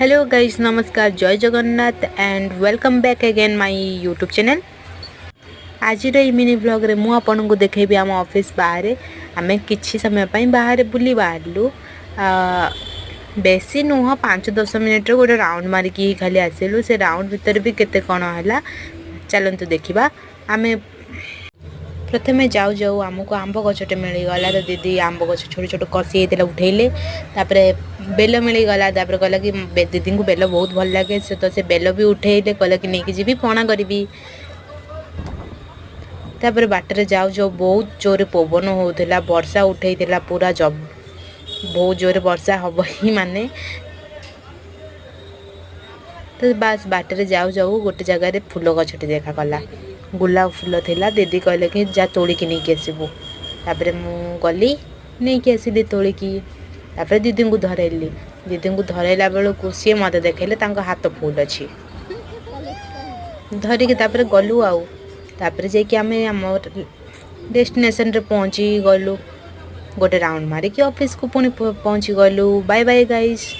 Hello guys, नमस्कार, जय Jagannath and welcome back again my YouTube channel. आज मिनी ब्लॉग रे मु आपन को देखेबी आम ऑफिस बाहर आमे किछि समय पई बाहर बुली बाहरलु। बेसी नुह 5-10 मिनिट रे गोटे राउंड मारिकी खाली आसिलु। से राउंड भीतर भी केते कोन हला चलंतु देखिबा। आमे प्रथमे जाऊ जाऊ आमको आंब गछटे मिलीगला। तो दीदी आंब गछ छोट छोट कसी होता उठेले। तापर बेल मिलीगला। तापर कहला कि दीदी को बेल बहुत भल लगे से तो से बेल भी उठेले। कहला कि नहीं जी पणा करी। तापर बाटर जाऊ जाऊ बहुत जोरे पवन होता वर्षा उठेला पूरा जब बहुत जोरे वर्षा हम ही माने। तो बास बाटर जाऊ जाऊ गोटे जगह फूल गछटे देखा गला। गुलाब फूल थिला। दीदी कहले कि जा तोड़िकी नहीं आसबू। तापर मु गली नहीं कि आसिली तोड़िकी। तापर दीदी को धरैली। दीदी को धरैला बेलू सी मत देखले हाथ फुल अच्छी धरिकी तापर गलु आउ। तापर जाकि आम डेस्टिनेशन रे पहुँची गलु। गोटे राउंड मारिकी ऑफिस को पुणी पहुँची गलु। Bye bye guys.